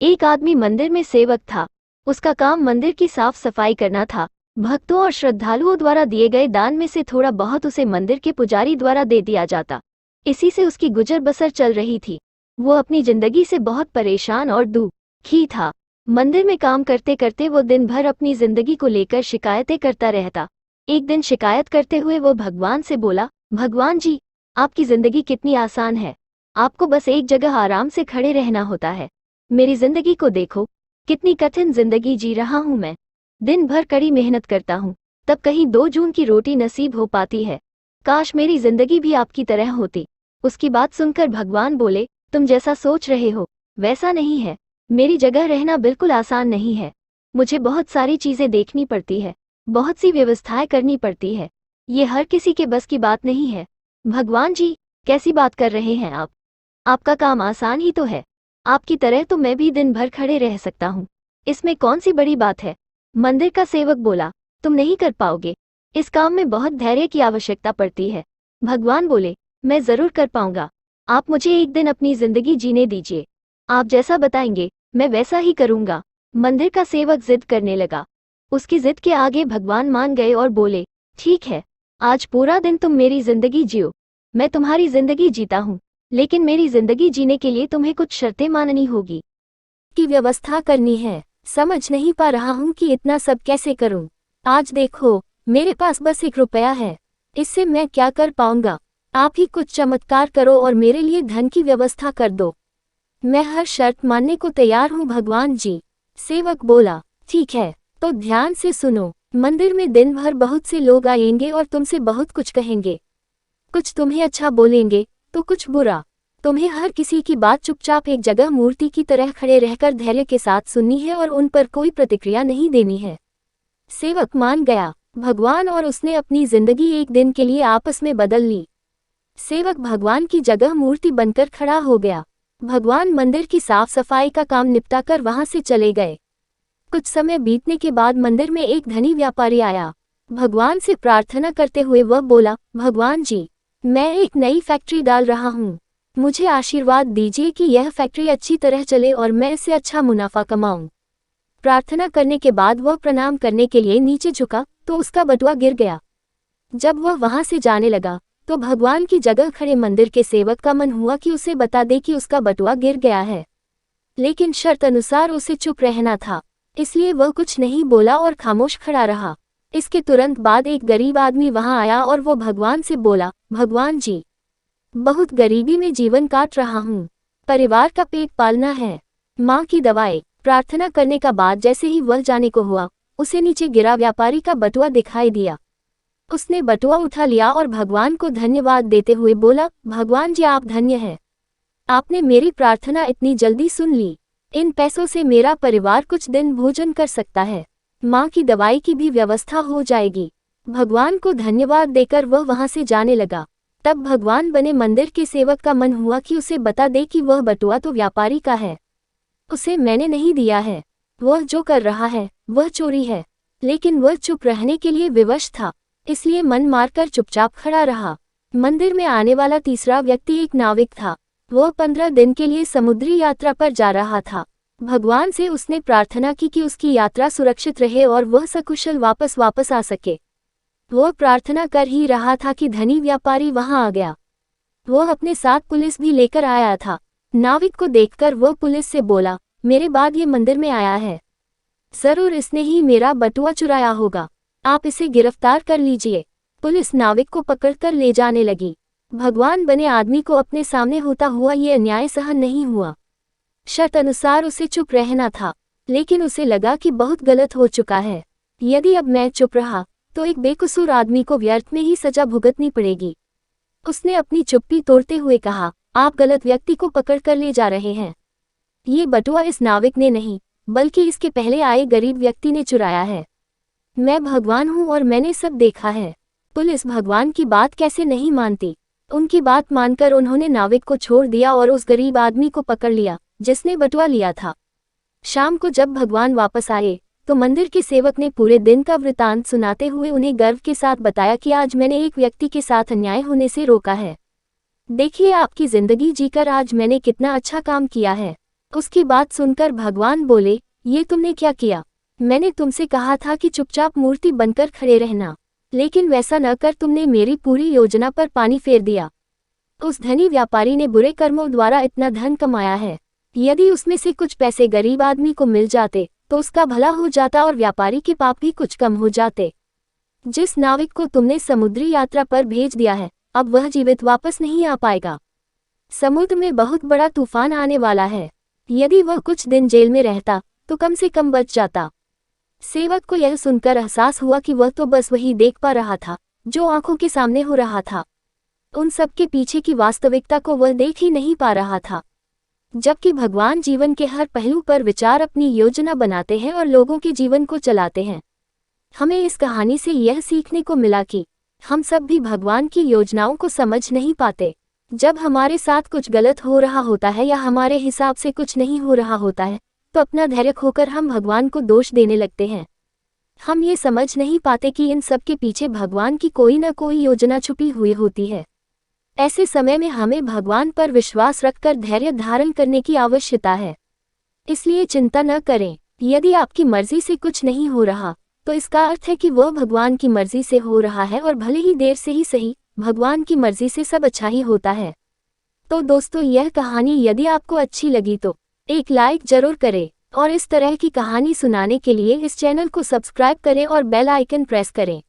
एक आदमी मंदिर में सेवक था। उसका काम मंदिर की साफ सफाई करना था। भक्तों और श्रद्धालुओं द्वारा दिए गए दान में से थोड़ा बहुत उसे मंदिर के पुजारी द्वारा दे दिया जाता। इसी से उसकी गुजर बसर चल रही थी। वो अपनी जिंदगी से बहुत परेशान और दुखी था। मंदिर में काम करते करते वो दिन भर अपनी जिंदगी को लेकर शिकायतें करता रहता। एक दिन शिकायत करते हुए वो भगवान से बोला, भगवान जी, आपकी जिंदगी कितनी आसान है। आपको बस एक जगह आराम से खड़े रहना होता है। मेरी जिंदगी को देखो, कितनी कठिन जिंदगी जी रहा हूं मैं। दिन भर कड़ी मेहनत करता हूं, तब कहीं 2 जून की रोटी नसीब हो पाती है। काश मेरी जिंदगी भी आपकी तरह होती। उसकी बात सुनकर भगवान बोले, तुम जैसा सोच रहे हो वैसा नहीं है। मेरी जगह रहना बिल्कुल आसान नहीं है। मुझे बहुत सारी चीजें देखनी पड़ती है, बहुत सी व्यवस्थाएं करनी पड़ती है। ये हर किसी के बस की बात नहीं है। भगवान जी, कैसी बात कर रहे हैं आप? आपका काम आसान ही तो है। आपकी तरह तो मैं भी दिन भर खड़े रह सकता हूँ। इसमें कौन सी बड़ी बात है? मंदिर का सेवक बोला, तुम नहीं कर पाओगे। इस काम में बहुत धैर्य की आवश्यकता पड़ती है। भगवान बोले, मैं जरूर कर पाऊंगा। आप मुझे एक दिन अपनी जिंदगी जीने दीजिए। आप जैसा बताएंगे मैं वैसा ही करूंगा। मंदिर का सेवक जिद करने लगा। उसकी जिद के आगे भगवान मान गए और बोले, ठीक है, आज पूरा दिन तुम मेरी जिंदगी जियो। मैं तुम्हारी जिंदगी जीता हूँ, लेकिन मेरी जिंदगी जीने के लिए तुम्हें कुछ शर्तें माननी होगी। की व्यवस्था करनी है। समझ नहीं पा रहा हूँ कि इतना सब कैसे करूँ। आज देखो, मेरे पास बस 1 रुपया है। इससे मैं क्या कर पाऊंगा? आप ही कुछ चमत्कार करो और मेरे लिए धन की व्यवस्था कर दो। मैं हर शर्त मानने को तैयार हूँ भगवान जी। सेवक बोला, ठीक है, तो ध्यान से सुनो। मंदिर में दिन भर बहुत से लोग आएंगे और तुमसे बहुत कुछ कहेंगे। कुछ तुम्हें अच्छा बोलेंगे तो कुछ बुरा। तुम्हें हर किसी की बात चुपचाप एक जगह मूर्ति की तरह खड़े रहकर धैर्य के साथ सुननी है और उन पर कोई प्रतिक्रिया नहीं देनी है। सेवक मान गया। भगवान और उसने अपनी जिंदगी एक दिन के लिए आपस में बदल ली। सेवक भगवान की जगह मूर्ति बनकर खड़ा हो गया। भगवान मंदिर की साफ सफाई का काम निपटाकर वहां से चले गए। कुछ समय बीतने के बाद मंदिर में एक धनी व्यापारी आया। भगवान से प्रार्थना करते हुए वह बोला, भगवान जी, मैं एक नई फैक्ट्री डाल रहा हूँ। मुझे आशीर्वाद दीजिए कि यह फैक्ट्री अच्छी तरह चले और मैं इससे अच्छा मुनाफा कमाऊं। प्रार्थना करने के बाद वह प्रणाम करने के लिए नीचे झुका तो उसका बटुआ गिर गया। जब वह वहां से जाने लगा तो भगवान की जगह खड़े मंदिर के सेवक का मन हुआ कि उसे बता दे कि उसका बटुआ गिर गया है, लेकिन शर्त अनुसार उसे चुप रहना था। इसलिए वह कुछ नहीं बोला और खामोश खड़ा रहा। इसके तुरंत बाद एक गरीब आदमी वहां आया और वो भगवान से बोला, भगवान जी, बहुत गरीबी में जीवन काट रहा हूँ। परिवार का पेट पालना है, माँ की दवाएं। प्रार्थना करने का बाद जैसे ही वह जाने को हुआ, उसे नीचे गिरा व्यापारी का बटुआ दिखाई दिया। उसने बटुआ उठा लिया और भगवान को धन्यवाद देते हुए बोला, भगवान जी, आप धन्य हैं। आपने मेरी प्रार्थना इतनी जल्दी सुन ली। इन पैसों से मेरा परिवार कुछ दिन भोजन कर सकता है। माँ की दवाई की भी व्यवस्था हो जाएगी। भगवान को धन्यवाद देकर वह वहां से जाने लगा। तब भगवान बने मंदिर के सेवक का मन हुआ कि उसे बता दे कि वह बटुआ तो व्यापारी का है, उसे मैंने नहीं दिया है। वह जो कर रहा है वह चोरी है। लेकिन वह चुप रहने के लिए विवश था, इसलिए मन मारकर चुपचाप खड़ा रहा। मंदिर में आने वाला तीसरा व्यक्ति एक नाविक था। वह 15 दिन के लिए समुद्री यात्रा पर जा रहा था। भगवान से उसने प्रार्थना की कि उसकी यात्रा सुरक्षित रहे और वह सकुशल वापस आ सके। वह प्रार्थना कर ही रहा था कि धनी व्यापारी वहां आ गया। वह अपने साथ पुलिस भी लेकर आया था। नाविक को देखकर वह पुलिस से बोला, मेरे बाद ये मंदिर में आया है, जरूर इसने ही मेरा बटुआ चुराया होगा। आप इसे गिरफ्तार कर लीजिए। पुलिस नाविक को पकड़कर ले जाने लगी। भगवान बने आदमी को अपने सामने होता हुआ ये अन्याय सहन नहीं हुआ। शर्त अनुसार उसे चुप रहना था, लेकिन उसे लगा कि बहुत गलत हो चुका है। यदि अब मैं चुप रहा तो एक बेकसूर आदमी को व्यर्थ में ही सजा भुगतनी पड़ेगी। उसने अपनी चुप्पी तोड़ते हुए कहा, आप गलत व्यक्ति को पकड़कर ले जा रहे हैं। ये बटुआ इस नाविक ने नहीं, बल्कि इसके पहले आए गरीब व्यक्ति ने चुराया है। मैं भगवान हूँ और मैंने सब देखा है। पुलिस भगवान की बात कैसे नहीं मानती। उनकी बात मानकर उन्होंने नाविक को छोड़ दिया और उस गरीब आदमी को पकड़ लिया जिसने बटुआ लिया था। शाम को जब भगवान वापस आए तो मंदिर के सेवक ने पूरे दिन का वृतांत सुनाते हुए उन्हें गर्व के साथ बताया कि आज मैंने एक व्यक्ति के साथ अन्याय होने से रोका है। देखिए, आपकी जिंदगी जीकर आज मैंने कितना अच्छा काम किया है। उसकी बात सुनकर भगवान बोले, ये तुमने क्या किया? मैंने तुमसे कहा था कि चुपचाप मूर्ति बनकर खड़े रहना, लेकिन वैसा न कर तुमने मेरी पूरी योजना पर पानी फेर दिया। उस धनी व्यापारी ने बुरे कर्मों द्वारा इतना धन कमाया है, यदि उसमें से कुछ पैसे गरीब आदमी को मिल जाते तो उसका भला हो जाता और व्यापारी के पाप भी कुछ कम हो जाते। जिस नाविक को तुमने समुद्री यात्रा पर भेज दिया है, अब वह जीवित वापस नहीं आ पाएगा। समुद्र में बहुत बड़ा तूफान आने वाला है, यदि वह कुछ दिन जेल में रहता तो कम से कम बच जाता। सेवक को यह सुनकर एहसास हुआ कि वह तो बस वही देख पा रहा था जो आंखों के सामने हो रहा था, उन सब के पीछे की वास्तविकता को वह देख ही नहीं पा रहा था। जबकि भगवान जीवन के हर पहलू पर विचार अपनी योजना बनाते हैं और लोगों के जीवन को चलाते हैं। हमें इस कहानी से यह सीखने को मिला कि हम सब भी भगवान की योजनाओं को समझ नहीं पाते। जब हमारे साथ कुछ गलत हो रहा होता है या हमारे हिसाब से कुछ नहीं हो रहा होता है तो अपना धैर्य खोकर हम भगवान को दोष देने लगते हैं। हम ये समझ नहीं पाते कि इन सब के पीछे भगवान की कोई न कोई योजना छुपी हुई होती है। ऐसे समय में हमें भगवान पर विश्वास रखकर धैर्य धारण करने की आवश्यकता है। इसलिए चिंता न करें, यदि आपकी मर्जी से कुछ नहीं हो रहा तो इसका अर्थ है कि वह भगवान की मर्जी से हो रहा है, और भले ही देर से ही सही, भगवान की मर्जी से सब अच्छा ही होता है। तो दोस्तों, यह कहानी यदि आपको अच्छी लगी तो एक लाइक जरूर करें, और इस तरह की कहानी सुनाने के लिए इस चैनल को सब्सक्राइब करें और बेल आइकन प्रेस करें।